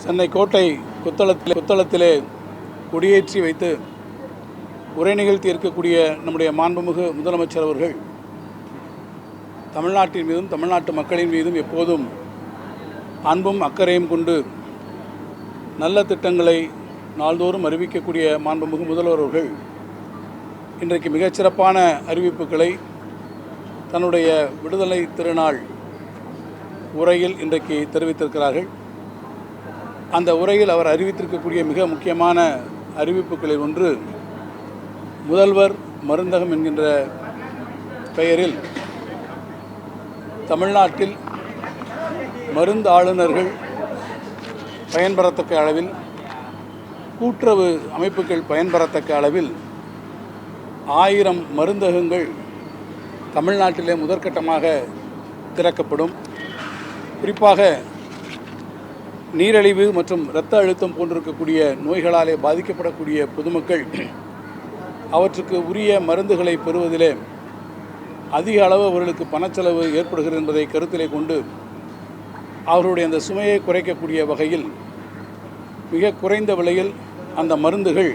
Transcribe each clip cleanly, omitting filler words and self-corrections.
சென்னை கோட்டை புத்தளத்திலே கொடியேற்றி வைத்து உரை நிகழ்த்தி இருக்கக்கூடிய நம்முடைய மாண்புமிகு முதலமைச்சர் அவர்கள் தமிழ்நாட்டின் மீதும் தமிழ்நாட்டு மக்களின் மீதும் எப்போதும் அன்பும் அக்கறையும் கொண்டு நல்ல திட்டங்களை நாள்தோறும் அறிவிக்கக்கூடிய மாண்புமிகு முதல்வர் அவர்கள் இன்றைக்கு மிகச்சிறப்பான அறிவிப்புகளை தன்னுடைய விடுதலை திருநாள் உரையில் இன்றைக்கு தெரிவித்திருக்கிறார்கள். அந்த உரையில் அவர் அறிவித்திருக்கக்கூடிய மிக முக்கியமான அறிவிப்புகளில் ஒன்று, முதல்வர் மருந்தகம் என்கின்ற பெயரில் தமிழ்நாட்டில் மருந்து ஆளுநர்கள் பயன்பெறத்தக்க அளவில், கூட்டுறவு அமைப்புகள் பயன்பெறத்தக்க அளவில் 1000 மருந்தகங்கள் தமிழ்நாட்டிலே முதற்கட்டமாக திறக்கப்படும். குறிப்பாக நீரிழிவு மற்றும் இரத்த அழுத்தம் போன்றிருக்கக்கூடிய நோய்களாலே பாதிக்கப்படக்கூடிய பொதுமக்கள் அவற்றுக்கு உரிய மருந்துகளை பெறுவதிலே அதிக அளவு அவர்களுக்கு பணச்செலவு ஏற்படுகிறது என்பதை கருத்திலே கொண்டு அவர்களுடைய அந்த சுமையை குறைக்கக்கூடிய வகையில் மிக குறைந்த விலையில் அந்த மருந்துகள்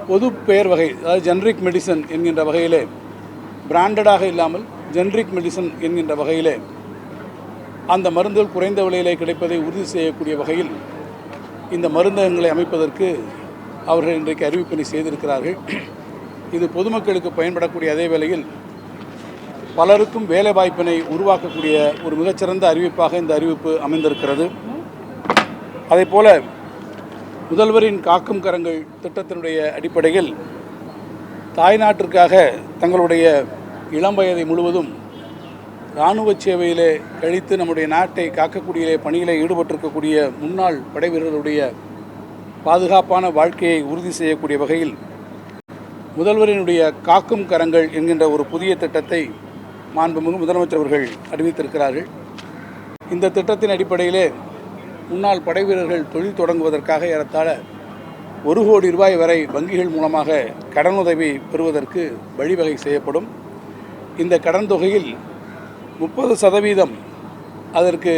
பொது பெயர் வகை, அதாவது ஜெனரிக் மெடிசன் என்கின்ற வகையிலே, பிராண்டடாக இல்லாமல் ஜெனரிக் மெடிசன் என்கின்ற வகையிலே அந்த மருந்துகள் குறைந்த விலையிலே கிடைப்பதை உறுதி செய்யக்கூடிய வகையில் இந்த மருந்தகங்களை அமைப்பதற்கு அவர்கள் இன்றைக்கு அறிவிப்பினை செய்திருக்கிறார்கள். இது பொதுமக்களுக்கு பயன்படக்கூடிய அதே வேளையில் பலருக்கும் வேலை வாய்ப்பினை உருவாக்கக்கூடிய ஒரு மிகச்சிறந்த அறிவிப்பாக இந்த அறிவிப்பு அமைந்திருக்கிறது. அதேபோல முதல்வரின் காக்கும் கரங்கள் திட்டத்தினுடைய அடிப்படையில் தாய்நாட்டிற்காக தங்களுடைய இளம் வயதை முழுவதும் இராணுவ சேவையிலே கழித்து நம்முடைய நாட்டை காக்கக்கூடிய பணியிலே ஈடுபட்டிருக்கக்கூடிய முன்னாள் படை வீரர்களுடைய பாதுகாப்பான வாழ்க்கையை உறுதி செய்யக்கூடிய வகையில் முதல்வரினுடைய காக்கும் கரங்கள் என்கின்ற ஒரு புதிய திட்டத்தை மாண்புமிகு முதலமைச்சர் அவர்கள் அறிவித்திருக்கிறார்கள். இந்த திட்டத்தின் அடிப்படையிலே முன்னாள் படை வீரர்கள் தொழில் தொடங்குவதற்காக ஏறத்தாழ 1 கோடி ரூபாய் வரை வங்கிகள் மூலமாக கடனுதவி பெறுவதற்கு வழிவகை செய்யப்படும். இந்த கடன் தொகையில் 30% அதற்கு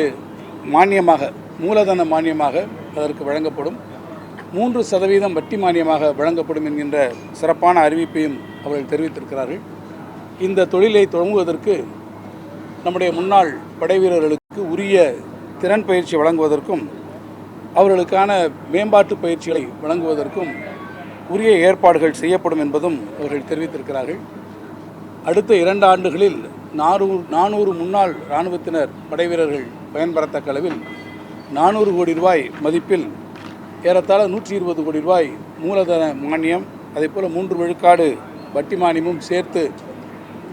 மானியமாக, மூலதன மானியமாக அதற்கு வழங்கப்படும். 3% வட்டி மானியமாக வழங்கப்படும் என்கின்ற சிறப்பான அறிவிப்பையும் அவர்கள் தெரிவித்திருக்கிறார்கள். இந்த தொழிலை தொடங்குவதற்கு நம்முடைய முன்னாள் படை வீரர்களுக்கு உரிய திறன் பயிற்சி வழங்குவதற்கும் அவர்களுக்கான மேம்பாட்டு பயிற்சிகளை வழங்குவதற்கும் உரிய ஏற்பாடுகள் செய்யப்படும் என்பதும் அவர்கள் தெரிவித்திருக்கிறார்கள். அடுத்த 2 ஆண்டுகளில் 400 முன்னாள் இராணுவத்தினர் படை வீரர்கள் பயன்பெறத்தக்க அளவில் 400 கோடி ரூபாய் மதிப்பில் ஏறத்தாழ 120 கோடி ரூபாய் மூலதன மானியம், அதேபோல் 3 விழுக்காடு வட்டி மானியமும் சேர்த்து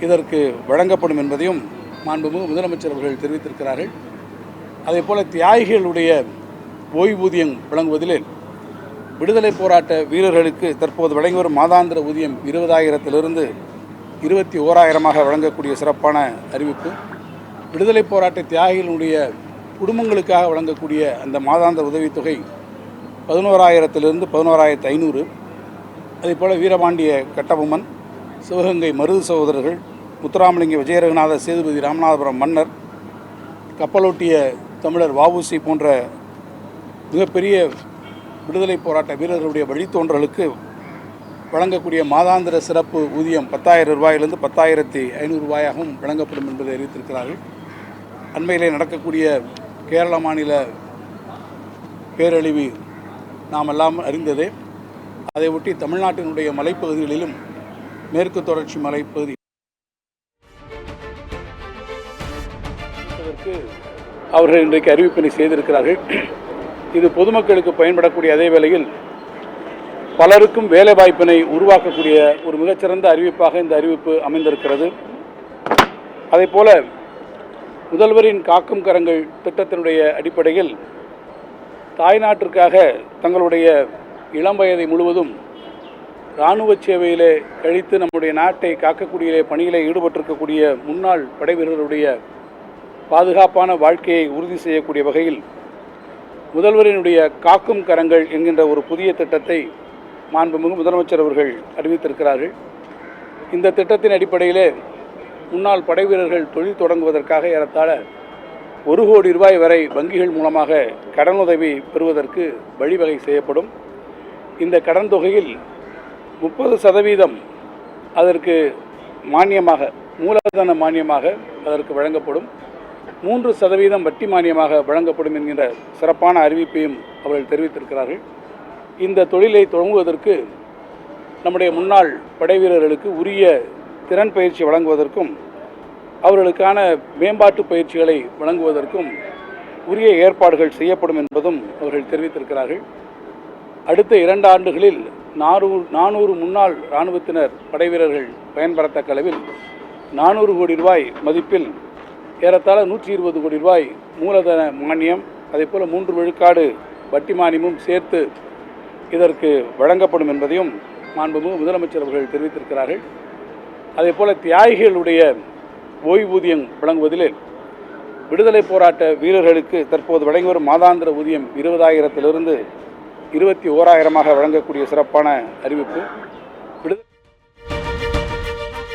இதற்கு வழங்கப்படும் என்பதையும் மாண்புமிகு முதலமைச்சர் அவர்கள் தெரிவித்திருக்கிறார்கள். அதேபோல் தியாகிகளுடைய ஓய்வூதியம் வழங்குவதில் விடுதலை போராட்ட வீரர்களுக்கு தற்போது வழங்கி வரும் மாதாந்திர ஊதியம் 20,000 21,000 வழங்கக்கூடிய சிறப்பான அறிவிப்பு. விடுதலை போராட்ட தியாகிகளுடைய குடும்பங்களுக்காக வழங்கக்கூடிய அந்த மாதாந்திர உதவித்தொகை 11,000 11,500. அதேபோல் வீரபாண்டிய கட்டபொம்மன், சிவகங்கை மருது சகோதரர்கள், முத்துராமலிங்க விஜயரகுநாத சேதுபதி ராமநாதபுரம் மன்னர், கப்பலோட்டிய தமிழர் வ.உ.சி. போன்ற மிகப்பெரிய விடுதலை போராட்ட வீரர்களுடைய வழித்தோன்றலுக்கு வழங்கக்கூடிய மாதாந்திர சிறப்பு ஊதியம் 10,000 ரூபாயிலிருந்து 10,500 ரூபாயாகவும் வழங்கப்படும் என்பதை அறிவித்திருக்கிறார்கள். அண்மையிலே நடக்கக்கூடிய கேரள மாநில பேரழிவு நாம் எல்லாம் அறிந்ததே. அதை ஒட்டி தமிழ்நாட்டினுடைய மலைப்பகுதிகளிலும் மேற்கு தொடர்ச்சி மலைப்பகுதி அவர்கள் இன்றைக்கு அறிவிப்பினை செய்திருக்கிறார்கள். இது பொதுமக்களுக்கு பயன்படக்கூடிய அதே வேளையில் பலருக்கும் வேலை வாய்ப்பினை உருவாக்கக்கூடிய ஒரு மிகச்சிறந்த அறிவிப்பாக இந்த அறிவிப்பு அமைந்திருக்கிறது. அதேபோல முதல்வரின் காக்கும் கரங்கள் திட்டத்தினுடைய அடிப்படையில் தாய்நாட்டிற்காக தங்களுடைய இளம் வயதை முழுவதும் இராணுவ சேவையிலே கழித்து நம்முடைய நாட்டை காக்கக்கூடிய பணியிலே ஈடுபட்டிருக்கக்கூடிய முன்னாள் படை வீரர்களுடைய பாதுகாப்பான வாழ்க்கையை உறுதி செய்யக்கூடிய வகையில் முதல்வரினுடைய காக்கும் கரங்கள் என்கின்ற ஒரு புதிய திட்டத்தை மாண்புமிகு முதலமைச்சர் அவர்கள் அறிவித்திருக்கிறார்கள். இந்த திட்டத்தின் அடிப்படையிலே முன்னாள் படை வீரர்கள் தொழில் தொடங்குவதற்காக ஏறத்தாழ 1 கோடி ரூபாய் வரை வங்கிகள் மூலமாக கடனுதவி பெறுவதற்கு வழிவகை செய்யப்படும். இந்த கடன் தொகையில் 30% அதற்கு மானியமாக, மூலதன மானியமாக அதற்கு வழங்கப்படும். 3% வட்டி மானியமாக வழங்கப்படும் என்கின்ற சிறப்பான அறிவிப்பையும் அவர்கள் தெரிவித்திருக்கிறார்கள். இந்த தொழிலை தொடங்குவதற்கு நம்முடைய முன்னாள் படை வீரர்களுக்கு உரிய திறன் பயிற்சி வழங்குவதற்கும் அவர்களுக்கான மேம்பாட்டு பயிற்சிகளை வழங்குவதற்கும் உரிய ஏற்பாடுகள் செய்யப்படும் என்பதும் அவர்கள் தெரிவித்திருக்கிறார்கள். அடுத்த 2 ஆண்டுகளில் 400 முன்னாள் இராணுவத்தினர் படை வீரர்கள் பயன்பெறத்தக்க அளவில் 400 கோடி ரூபாய் மதிப்பில் ஏறத்தாழ 120 கோடி ரூபாய் மூலதன மானியம், அதேபோல் 3 விழுக்காடு வட்டி மானியமும் சேர்த்து இதற்கு வழங்கப்படும் என்பதையும் மாண்புமிகு முதலமைச்சர் அவர்கள் தெரிவித்திருக்கிறார்கள். அதேபோல் தியாகிகளுடைய ஓய்வூதியம் வழங்குவதில் விடுதலை போராட்ட வீரர்களுக்கு தற்போது வழங்கி வரும் மாதாந்திர ஊதியம் 20,000 வழங்கக்கூடிய சிறப்பான அறிவிப்பு.